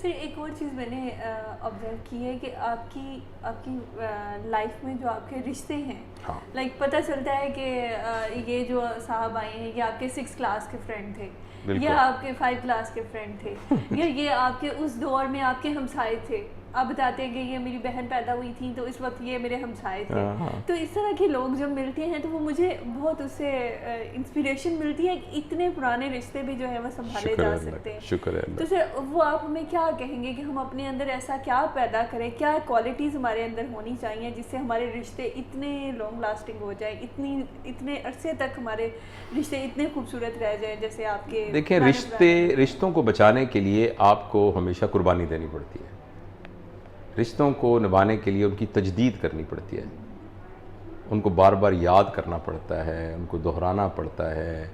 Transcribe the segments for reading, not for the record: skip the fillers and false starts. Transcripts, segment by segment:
Sir एक और चीज़ मैंने ऑब्जर्व की है कि आपकी आपकी लाइफ में जो आपके रिश्ते हैं, हाँ लाइक पता चलता है कि ये जो साहब आए हैं ये आपके 6 क्लास के फ्रेंड थे, या बिल्कुल। आपके 5 क्लास के फ्रेंड थे, या ये आपके उस दौर में आपके हमसाए थे। आप बताते हैं कि ये मेरी बहन पैदा हुई थी तो इस वक्त ये मेरे हमसाए थे। हाँ तो इस तरह के लोग जब मिलते हैं तो वो मुझे बहुत उससे इंस्पिरेशन मिलती है कि इतने पुराने रिश्ते भी जो है वो संभाले शुक्र जा है अल्लाह सकते का, हैं। शुक्र है तो अल्लाह सर वो आप हमें क्या कहेंगे कि हम अपने अंदर ऐसा क्या पैदा करें, क्या क्वालिटीज़ हमारे अंदर होनी चाहिए जिससे हमारे रिश्ते इतने लॉन्ग लास्टिंग हो जाए, इतने अरसे तक हमारे रिश्ते इतने खूबसूरत रह जाए जैसे आपके देखिए, रिश्तों को बचाने के लिए आपको हमेशा कुर्बानी देनी पड़ती है। रिश्तों को निभाने के लिए उनकी तजदीद करनी पड़ती है, उनको बार बार याद करना पड़ता है, उनको दोहराना पड़ता है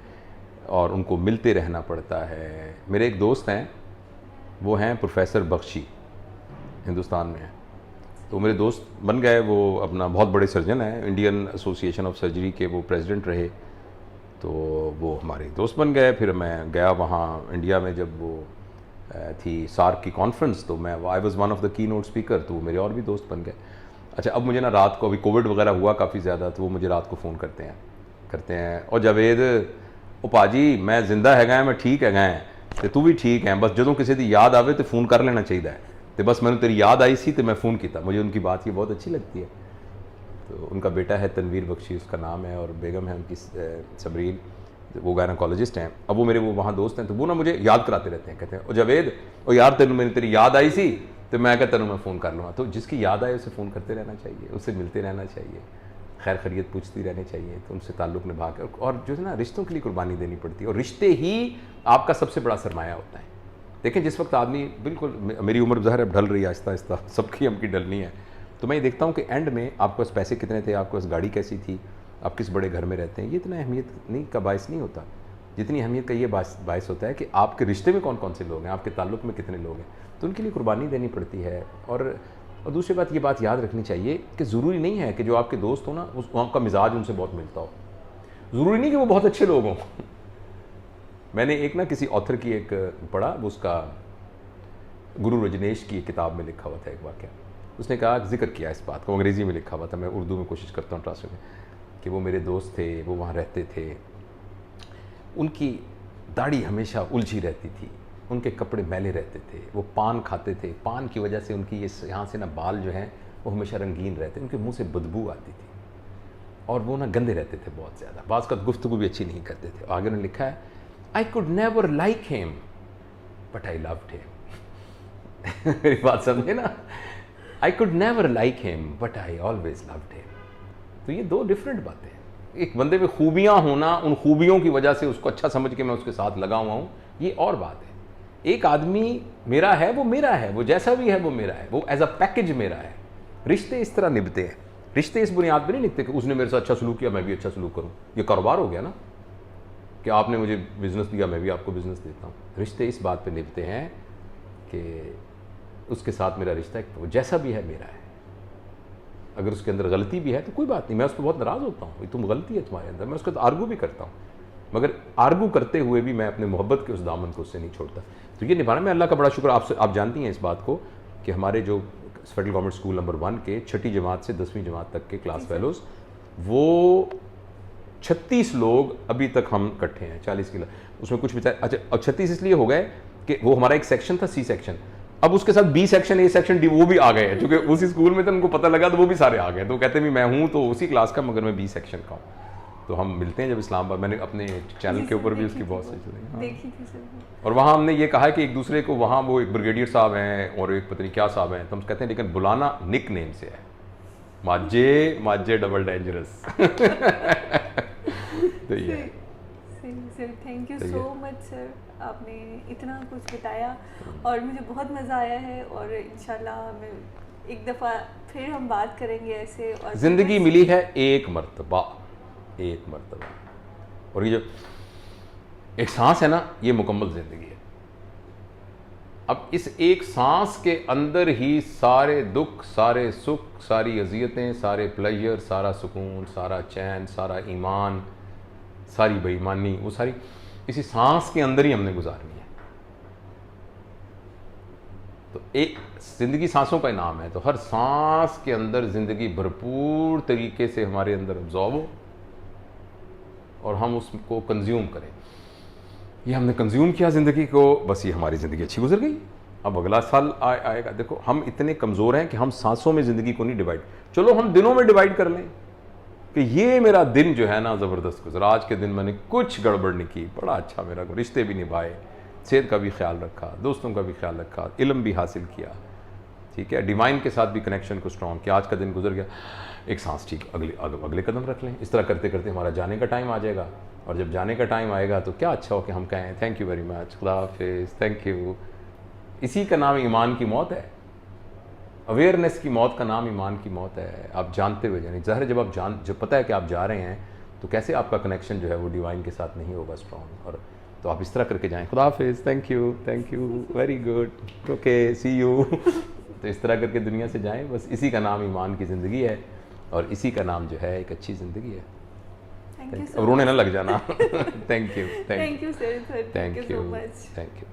और उनको मिलते रहना पड़ता है। मेरे एक दोस्त हैं, वो हैं प्रोफेसर बख्शी, हिंदुस्तान में हैं। तो मेरे दोस्त बन गए, वो अपना बहुत बड़े सर्जन हैं, इंडियन एसोसिएशन ऑफ सर्जरी के वो प्रेसिडेंट रहे। तो वो हमारे दोस्त बन गए। फिर मैं गया वहाँ इंडिया में, जब वो थी सार्क की कॉन्फ्रेंस, तो मैं I was one of the key note speaker, तो मेरे और भी दोस्त बन गए। अच्छा, अब मुझे ना रात को, अभी कोविड वगैरह हुआ काफ़ी ज़्यादा, तो वो मुझे रात को फ़ोन करते हैं और जावेद ओ पाजी मैं जिंदा है, मैं ठीक है, तो तू भी ठीक है, बस ਜਦੋਂ ਕਿਸੇ ਦੀ याद आवे तो फ़ोन कर लेना चाहिए। तो बस मैंने तेरी याद आई सी तो मैं फ़ोन किया। मुझे उनकी बात ये बहुत अच्छी लगती है। तो उनका बेटा है तनवीर बख्शी, उसका नाम है, और बेगम है उनकी सबरीन, वो गायनोकोलॉजिस्ट हैं। अब वो मेरे वो वहाँ दोस्त हैं, तो वो ना मुझे याद कराते रहते हैं, कहते हैं ओ जावेद ओ यार तेन मैंने तेरी याद आई सी तो मैं क्या तेन मैं फ़ोन कर लूँगा। तो जिसकी याद आए उसे फ़ोन करते रहना चाहिए, उससे मिलते रहना चाहिए, खैर खैरियत पूछती रहनी चाहिए, तो उनसे ताल्लुक़ निभा के, और जो है ना रिश्तों के लिए कुर्बानी देनी पड़ती है, और रिश्ते ही आपका सबसे बड़ा सरमाया होता है। देखें, जिस वक्त आदमी बिल्कुल, मेरी उम्र ज़ाहिर अब ढल रही है आहिस्ता आहिस्ता, सबकी हमकी ढलनी है, तो मैं ये देखता हूँ कि एंड में आपके पास पैसे कितने थे, आपके पास गाड़ी कैसी थी, आप किस बड़े घर में रहते हैं, ये इतना अहमियत नहीं का बायस नहीं होता। जितनी अहमियत का ये बायस होता है कि आपके रिश्ते में कौन कौन से लोग हैं, आपके ताल्लुक़ में कितने लोग हैं, तो उनके लिए कुर्बानी देनी पड़ती है। और दूसरी बात, ये बात याद रखनी चाहिए कि ज़रूरी नहीं है कि जो आपके दोस्त हो ना, आपका मिजाज उनसे बहुत मिलता हो, ज़रूरी नहीं कि वो बहुत अच्छे लोग हों। मैंने एक ना किसी ऑथर की एक पढ़ा, वो उसका गुरु रजनेश की किताब में लिखा हुआ था एक वाक़या। उसने कहा, जिक्र किया इस बात को, अंग्रेज़ी में लिखा हुआ था, मैं उर्दू में कोशिश करता हूँ ट्रांसलेट में, कि वो मेरे दोस्त थे, वो वहाँ रहते थे, उनकी दाढ़ी हमेशा उलझी रहती थी, उनके कपड़े मैले रहते थे, वो पान खाते थे, पान की वजह से उनकी ये यहाँ से ना बाल जो हैं वो हमेशा रंगीन रहते, उनके मुंह से बदबू आती थी, और वो ना गंदे रहते थे बहुत ज़्यादा, बाज़ का गुफ्तगू भी अच्छी नहीं करते थे। आगे उन्होंने लिखा है, I could never like him but I loved him. मेरी बात समझे ना, I could never like him but I always loved him. तो ये दो डिफरेंट बातें हैं। एक बंदे में खूबियाँ होना, उन खूबियों की वजह से उसको अच्छा समझ के मैं उसके साथ लगा हुआ हूँ, ये और बात है। एक आदमी मेरा है, वो मेरा है, वो जैसा भी है वो मेरा है, वो एज अ पैकेज मेरा है। रिश्ते इस तरह निभते हैं, रिश्ते इस बुनियाद पर नहीं निभते कि उसने मेरे साथ अच्छा सलूक किया मैं भी अच्छा सलूक करूँ। ये कारोबार हो गया ना, कि आपने मुझे बिज़नेस दिया मैं भी आपको बिज़नेस देता हूँ। रिश्ते इस बात पे निभते हैं कि उसके साथ मेरा रिश्ता वो जैसा भी है मेरा है। अगर उसके अंदर गलती भी है तो कोई बात नहीं, मैं उस पर बहुत नाराज़ होता हूँ, तुम गलती है तुम्हारे अंदर, मैं उसके तो आर्गू भी करता हूँ, मगर आर्गू करते हुए भी मैं अपने मोहब्बत के उस दामन को उससे नहीं छोड़ता। तो ये निभाना, मैं अल्लाह का बड़ा शुक्र, आपसे आप जानती हैं इस बात को कि हमारे जो फेडरल गवर्नमेंट स्कूल नंबर 1 के 6ठी जमात से 10वीं जमात तक के क्लास फेलोज़, वो 36 लोग अभी तक हम इकट्ठे हैं, 40 किलो उसमें कुछ बचा। अच्छा, अब 36 इसलिए हो गए कि वो हमारा एक सेक्शन था, सी सेक्शन, अब उसके साथ B section, A section, D, वो भी आ गए हैं, क्योंकि उसी स्कूल में तो उनको पता लगा तो वो भी सारे आ गए। तो कहते हैं मैं हूँ तो उसी क्लास का, मगर मैं बी सेक्शन का हूँ। तो हम मिलते हैं जब इस्लामाबाद, मैंने अपने चैनल के ऊपर भी उसकी बहुत सी देखी थी सर। और वहाँ हमने ये कहा कि एक दूसरे को, वहाँ वो एक ब्रिगेडियर साहब हैं और एक पता नहीं क्या साहब हैं, तो हम कहते हैं लेकिन बुलाना निक नेम से है, माजे डबल डेंजरस। तो ये sir thank you so much sir, आपने इतना कुछ बताया और मुझे बहुत मज़ा आया है, और इंशाल्लाह हमें एक दफ़ा फिर हम बात करेंगे ऐसे। और ज़िंदगी मिली है एक मर्तबा, और ये जो एक सांस है ना, ये मुकम्मल ज़िंदगी है। अब इस एक सांस के अंदर ही सारे दुख, सारे सुख, सारी अजियतें, सारे प्लेजर, सारा सुकून, सारा चैन, सारा ईमान, सारी बेईमानी, वो सारी इसी सांस के अंदर ही हमने गुजारनी है। तो एक ज़िंदगी सांसों का इनाम है, तो हर सांस के अंदर ज़िंदगी भरपूर तरीके से हमारे अंदर अब्जॉर्ब हो और हम उसको कंज्यूम करें। ये हमने कंज्यूम किया ज़िंदगी को, बस ये हमारी ज़िंदगी अच्छी गुजर गई। अब अगला साल आएगा। देखो हम इतने कमज़ोर हैं कि हम सांसों में ज़िंदगी को नहीं डिवाइड, चलो हम दिनों में डिवाइड कर लें कि ये मेरा दिन जो है ना ज़बरदस्त गुजरा, आज के दिन मैंने कुछ गड़बड़ नहीं की, बड़ा अच्छा मेरा रिश्ते भी निभाए, सेहत का भी ख्याल रखा, दोस्तों का भी ख्याल रखा, इल्म भी हासिल किया, ठीक है, डिवाइन के साथ भी कनेक्शन को स्ट्रॉन्ग किया, आज का दिन गुजर गया, एक सांस, ठीक, अगले कदम रख लें। इस तरह करते करते हमारा जाने का टाइम आ जाएगा, और जब जाने का टाइम आएगा तो क्या अच्छा हो कि हम कहें थैंक यू वेरी मच, खुदा हाफिज़, थैंक यू। इसी का नाम ईमान की मौत है। अवेयरनेस की मौत का नाम ईमान की मौत है। आप जानते हुए जाने, ज़ाहिर जब आप जब पता है कि आप जा रहे हैं तो कैसे आपका कनेक्शन जो है वो डिवाइन के साथ नहीं होगा स्ट्रॉन्ग, और तो आप इस तरह करके जाएं, खुदा हाफिज़, thank you, very good, okay, see you. तो इस तरह करके दुनिया से जाएं। बस इसी का नाम ईमान की ज़िंदगी है, और इसी का नाम जो है एक अच्छी ज़िंदगी है। थैंक यू अब रोने ना लग जाना। Thank you sir, thank you so much. Thank you.